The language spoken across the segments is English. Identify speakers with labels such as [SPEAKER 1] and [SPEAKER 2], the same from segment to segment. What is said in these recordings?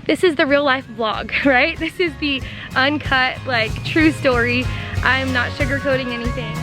[SPEAKER 1] this is the real life vlog, right? This is the uncut, like, true story. I'm not sugarcoating anything.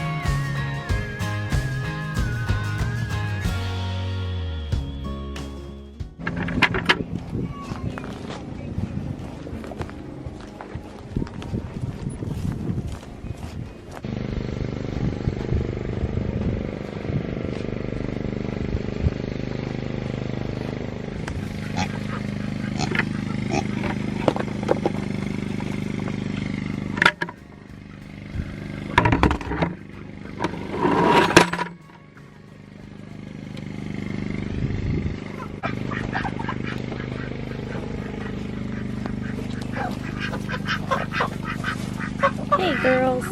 [SPEAKER 1] Hey girls.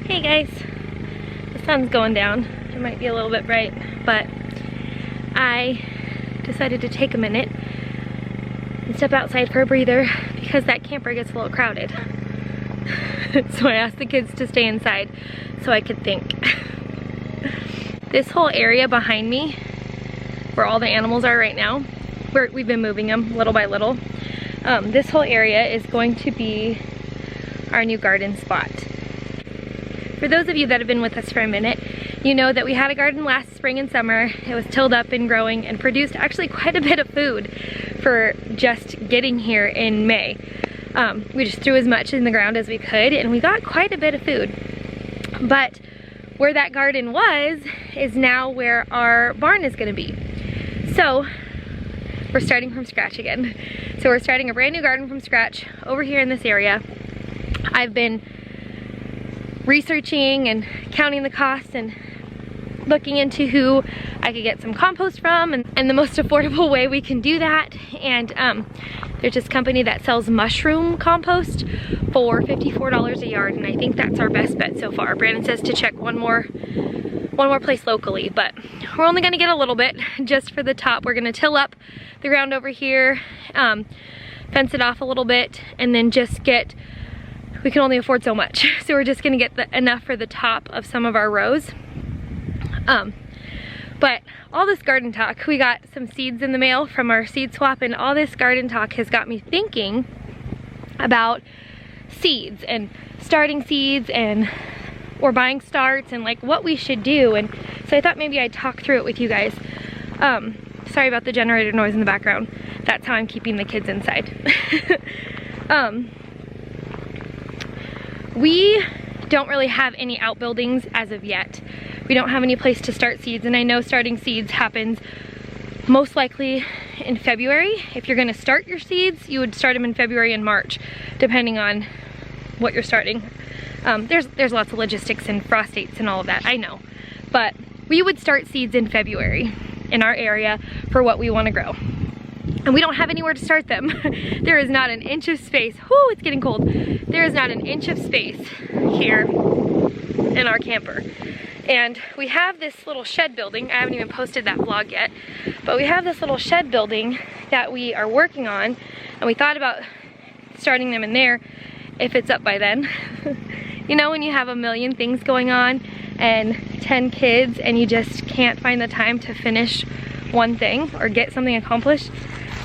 [SPEAKER 1] Hey guys. The sun's going down. It might be a little bit bright, but I decided to take a minute and step outside for a breather because that camper gets a little crowded. So I asked the kids to stay inside so I could think. This whole area behind me, where all the animals are right now, we've been moving them little by little. This whole area is going to be our new garden spot. For those of you that have been with us for a minute, you know that we had a garden last spring and summer. It was tilled up and growing and produced actually quite a bit of food for just getting here in May. We just threw as much in the ground as we could and we got quite a bit of food. But where that garden was is now where our barn is gonna be. So we're starting from scratch again. So we're starting a brand new garden from scratch over here in this area. I've been researching and counting the costs and looking into who I could get some compost from and the most affordable way we can do that. And there's this company that sells mushroom compost for $54 a yard, and I think that's our best bet so far. Brandon says to check one more place locally, but we're only gonna get a little bit just for the top. We're gonna till up the ground over here, fence it off a little bit, and then just get, we can only afford so much. So we're just gonna get enough for the top of some of our rows. But all this garden talk, we got some seeds in the mail from our seed swap, and all this garden talk has got me thinking about seeds and starting seeds and or buying starts and like what we should do. And so I thought maybe I'd talk through it with you guys. Sorry about the generator noise in the background. That's how I'm keeping the kids inside. We don't really have any outbuildings as of yet. We don't have any place to start seeds, and I know starting seeds happens most likely in February. If you're gonna start your seeds, you would start them in February and March, depending on what you're starting. There's lots of logistics and frost dates and all of that, I know. But we would start seeds in February in our area for what we wanna grow. And we don't have anywhere to start them. There is not an inch of space. Whoo, it's getting cold. There is not an inch of space here in our camper. And we have this little shed building. I haven't even posted that vlog yet, but we have this little shed building that we are working on, and we thought about starting them in there if it's up by then. You know, when you have a million things going on and 10 kids and you just can't find the time to finish one thing or get something accomplished.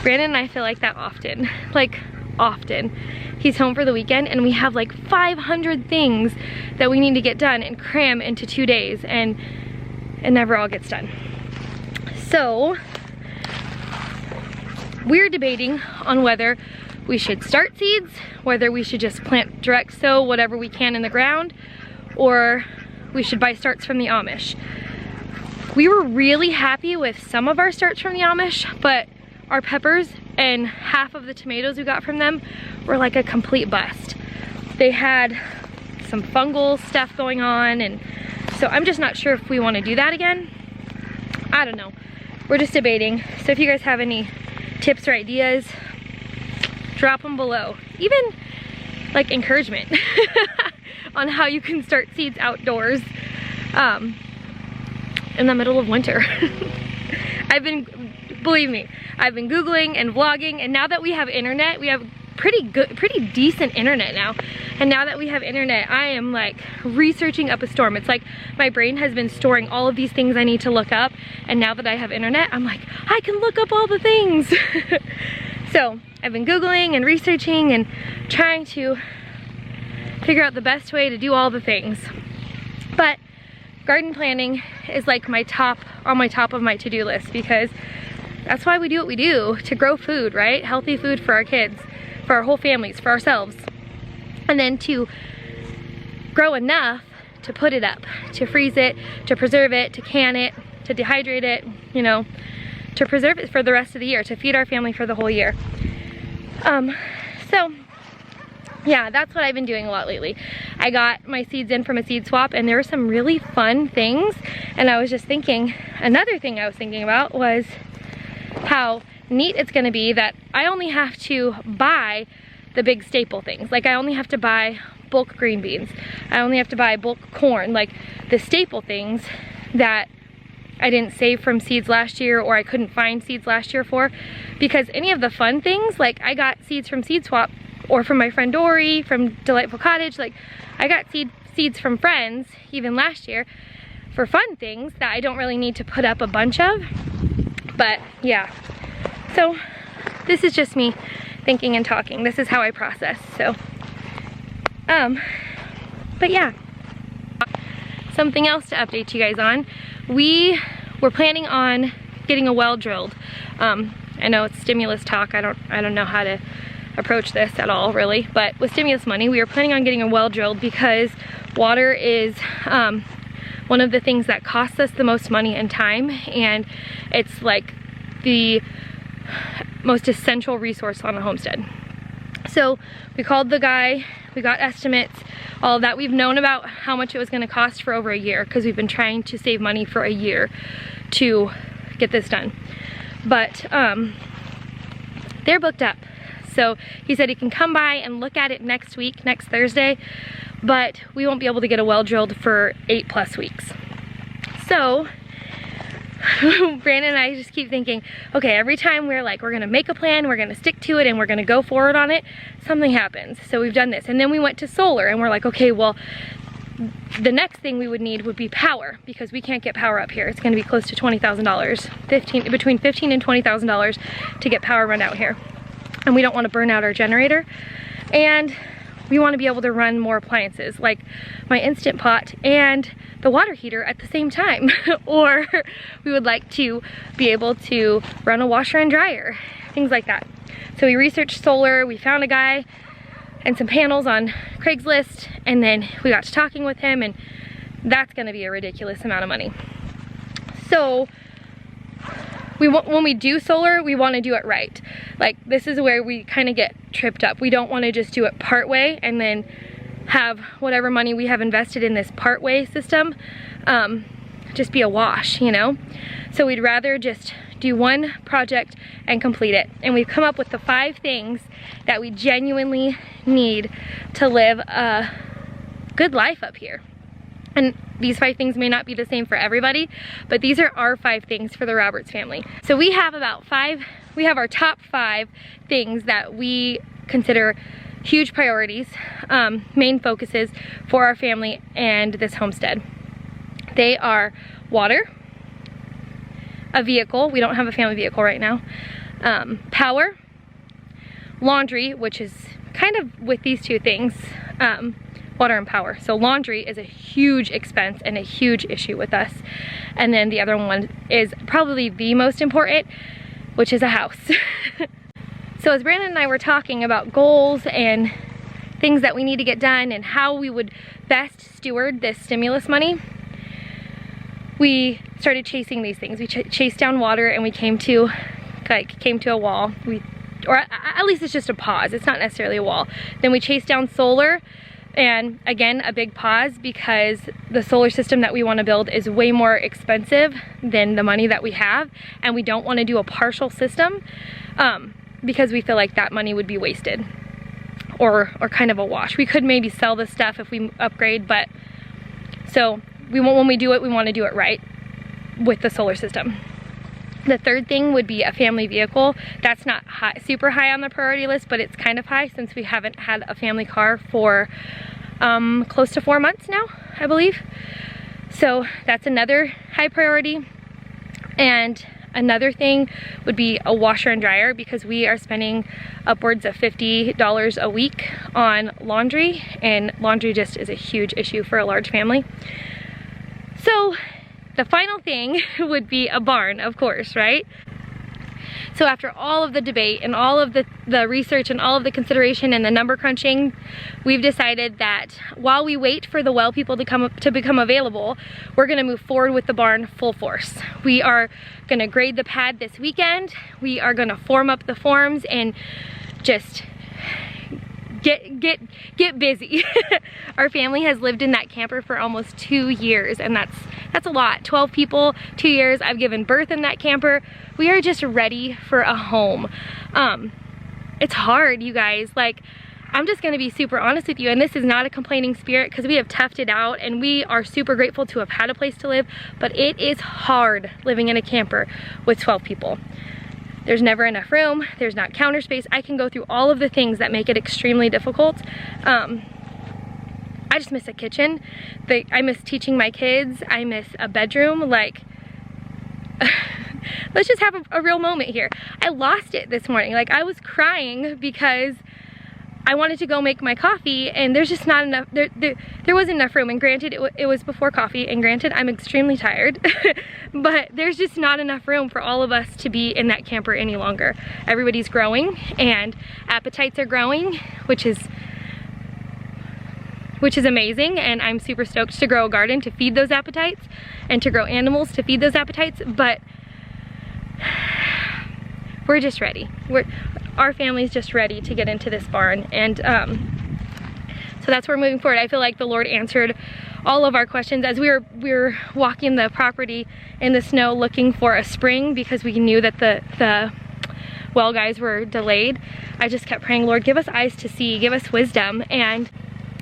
[SPEAKER 1] Brandon and I feel like that often, like often. He's home for the weekend and we have like 500 things that we need to get done and cram into 2 days, and it never all gets done. So we're debating on whether we should start seeds, whether we should just plant direct sow whatever we can in the ground, or we should buy starts from the Amish. We were really happy with some of our starts from the Amish, but our peppers and half of the tomatoes we got from them were like a complete bust. They had some fungal stuff going on, and so I'm just not sure if we want to do that again. I don't know. We're just debating. So if you guys have any tips or ideas, drop them below. Even like encouragement on how you can start seeds outdoors in the middle of winter. Believe me, I've been Googling and vlogging, and now that we have internet, we have pretty decent internet now. And now that we have internet, I am like researching up a storm. It's like my brain has been storing all of these things I need to look up, and now that I have internet, I'm like, I can look up all the things. So I've been Googling and researching and trying to figure out the best way to do all the things. But garden planning is like on my top of my to-do list, because that's why we do what we do, to grow food, right? Healthy food for our kids, for our whole families, for ourselves. And then to grow enough to put it up, to freeze it, to preserve it, to can it, to dehydrate it, you know, to preserve it for the rest of the year, to feed our family for the whole year. So yeah, that's what I've been doing a lot lately. I got my seeds in from a seed swap, and there were some really fun things. And I was just thinking, another thing I was thinking about was how neat it's gonna be that I only have to buy the big staple things. Like I only have to buy bulk green beans. I only have to buy bulk corn, like the staple things that I didn't save from seeds last year, or I couldn't find seeds last year for. Because any of the fun things, like I got seeds from Seed Swap, or from my friend Dory from Delightful Cottage. Like I got seeds from friends even last year for fun things that I don't really need to put up a bunch of. But yeah, so this is just me thinking and talking. This is how I process. So but yeah, something else to update you guys on. We were planning on getting a well drilled. I know it's stimulus talk. I don't know how to approach this at all, really, but with stimulus money, we were planning on getting a well drilled because water is one of the things that costs us the most money and time, and it's like the most essential resource on a homestead. So we called the guy, we got estimates, all of that. We've known about how much it was going to cost for over a year, because we've been trying to save money for a year to get this done. But they're booked up. So he said he can come by and look at it next week, next Thursday, but we won't be able to get a well drilled for 8+ weeks. So Brandon and I just keep thinking, okay, every time we're like, we're gonna make a plan, we're gonna stick to it, and we're gonna go forward on it, something happens. So we've done this. And then we went to solar, and we're like, okay, well, the next thing we would need would be power, because we can't get power up here. It's gonna be close to $20,000, between $15,000 and $20,000 to get power run out here. And we don't want to burn out our generator, and we want to be able to run more appliances like my Instant Pot and the water heater at the same time. Or we would like to be able to run a washer and dryer, things like that. So we researched solar, we found a guy and some panels on Craigslist, and then we got to talking with him, and that's going to be a ridiculous amount of money. So when we do solar, we want to do it right. Like, this is where we kind of get tripped up. We don't want to just do it part way and then have whatever money we have invested in this part way system just be a wash, you know? So we'd rather just do one project and complete it. And we've come up with the 5 things that we genuinely need to live a good life up here. And these 5 things may not be the same for everybody, but these are our 5 things for the Roberts family. So we have we have our top 5 things that we consider huge priorities, main focuses for our family and this homestead. They are water, a vehicle, we don't have a family vehicle right now, power, laundry, which is kind of with these 2 things, water and power. So laundry is a huge expense and a huge issue with us. And then the other one is probably the most important, which is a house. So as Brandon and I were talking about goals and things that we need to get done and how we would best steward this stimulus money, we started chasing these things. We chased down water, and we came to a wall. Or at least it's just a pause. It's not necessarily a wall. Then we chased down solar, and again, a big pause, because the solar system that we want to build is way more expensive than the money that we have, and we don't want to do a partial system because we feel like that money would be wasted or kind of a wash. We could maybe sell this stuff if we upgrade, but so when we do it, we want to do it right with the solar system. The third thing would be a family vehicle. That's not super high on the priority list, but it's kind of high since we haven't had a family car for close to 4 months now, I believe. So that's another high priority. And another thing would be a washer and dryer, because we are spending upwards of $50 a week on laundry, and laundry just is a huge issue for a large family. So the final thing would be a barn, of course, right? So after all of the debate and all of the research and all of the consideration and the number crunching, we've decided that while we wait for the well people to become available, we're gonna move forward with the barn full force. We are gonna grade the pad this weekend. We are gonna form up the forms and just get busy. Our family has lived in that camper for almost 2 years, and that's a lot. 12 people, 2 years. I've given birth in that camper. We are just ready for a home. It's hard, you guys. Like, I'm just gonna be super honest with you, and this is not a complaining spirit, because we have toughed it out and we are super grateful to have had a place to live, but it is hard living in a camper with 12 people. There's never enough room, there's not counter space. I can go through all of the things that make it extremely difficult. I just miss a kitchen. I miss teaching my kids. I miss a bedroom. Like, let's just have a real moment here. I lost it this morning. Like, I was crying because I wanted to go make my coffee, and there's just not enough, there wasn't enough room. And granted, it was before coffee, and granted, I'm extremely tired, but there's just not enough room for all of us to be in that camper any longer. Everybody's growing, and appetites are growing, which is amazing, and I'm super stoked to grow a garden to feed those appetites, and to grow animals to feed those appetites, but we're just ready. Our family's just ready to get into this barn, and so that's where we're moving forward. I feel like the Lord answered all of our questions as we were walking the property in the snow looking for a spring, because we knew that the well guys were delayed. I just kept praying, Lord, give us eyes to see, give us wisdom, and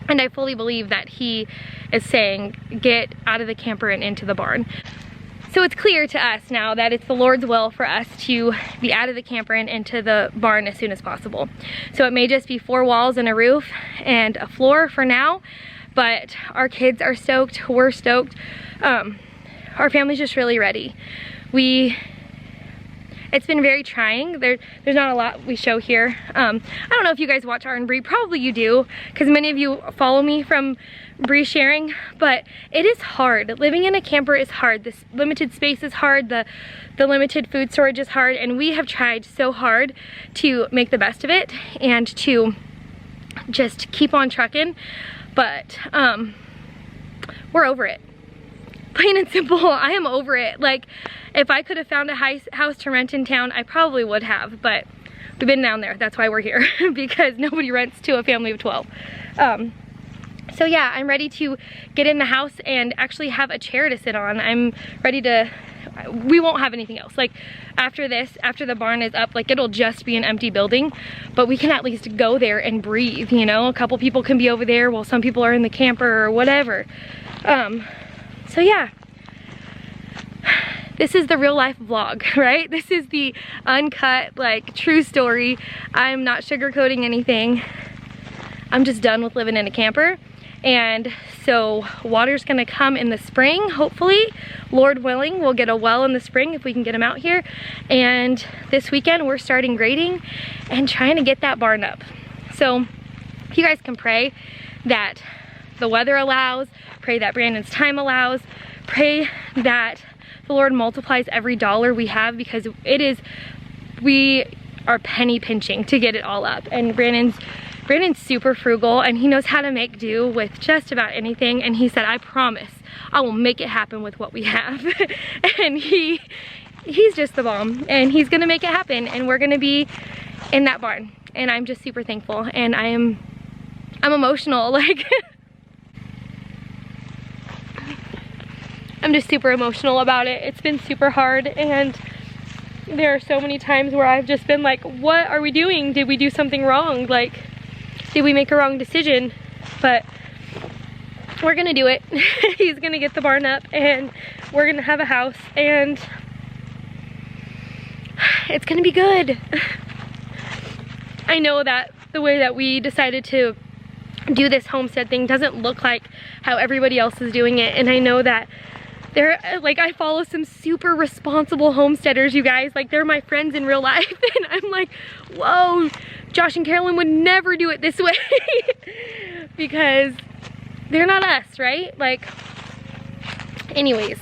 [SPEAKER 1] I fully believe that He is saying, get out of the camper and into the barn. So it's clear to us now that it's the Lord's will for us to be out of the camper and into the barn as soon as possible. So it may just be 4 walls and a roof and a floor for now, but our kids are stoked, we're stoked. Our family's just really ready. It's been very trying. There's not a lot we show here. I don't know if you guys watch R&B, probably you do, because many of you follow me from Bree sharing, but it is hard. Living in a camper is hard. This limited space is hard. The limited food storage is hard, and we have tried so hard to make the best of it and to just keep on trucking, but we're over it. Plain and simple, I am over it. Like, if I could have found a house to rent in town, I probably would have, but we've been down there. That's why we're here, because nobody rents to a family of 12. So yeah, I'm ready to get in the house and actually have a chair to sit on. I'm ready to, we won't have anything else. Like, after this, after the barn is up, like, it'll just be an empty building, but we can at least go there and breathe, you know? A couple people can be over there while some people are in the camper or whatever. So yeah, this is the real life vlog, right? This is the uncut, like, true story. I'm not sugarcoating anything. I'm just done with living in a camper. And so water's gonna come in the spring, hopefully. Lord willing, we'll get a well in the spring if we can get them out here. And this weekend we're starting grading and trying to get that barn up. So if you guys can pray that the weather allows, pray that Brandon's time allows, pray that the Lord multiplies every dollar we have, because we are penny pinching to get it all up. And Brandon's super frugal, and he knows how to make do with just about anything, and he said, I promise I will make it happen with what we have. And he's just the bomb, and he's gonna make it happen, and we're gonna be in that barn. And I'm just super thankful, and I'm emotional. Like, I'm just super emotional about it. It's been super hard, and there are so many times where I've just been like, what are we doing? Did we do something wrong? Like, did we make a wrong decision? But we're gonna do it. He's gonna get the barn up, and we're gonna have a house, and it's gonna be good. I know that the way that we decided to do this homestead thing doesn't look like how everybody else is doing it, and I know that they're like, I follow some super responsible homesteaders, you guys, like they're my friends in real life, and I'm like, whoa, Josh and Carolyn would never do it this way because they're not us, right? Like, anyways,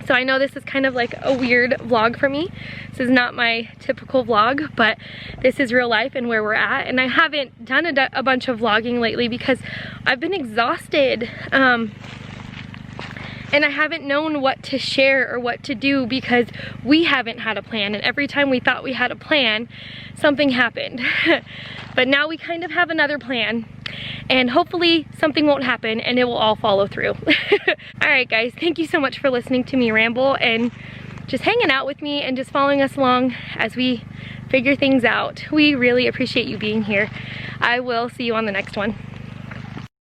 [SPEAKER 1] so I know this is kind of like a weird vlog for me. This is not my typical vlog, but this is real life and where we're at. And I haven't done a bunch of vlogging lately because I've been exhausted. And I haven't known what to share or what to do because we haven't had a plan. And every time we thought we had a plan, something happened. But now we kind of have another plan. And hopefully something won't happen and it will all follow through. Alright guys, thank you so much for listening to me ramble and just hanging out with me and just following us along as we figure things out. We really appreciate you being here. I will see you on the next one.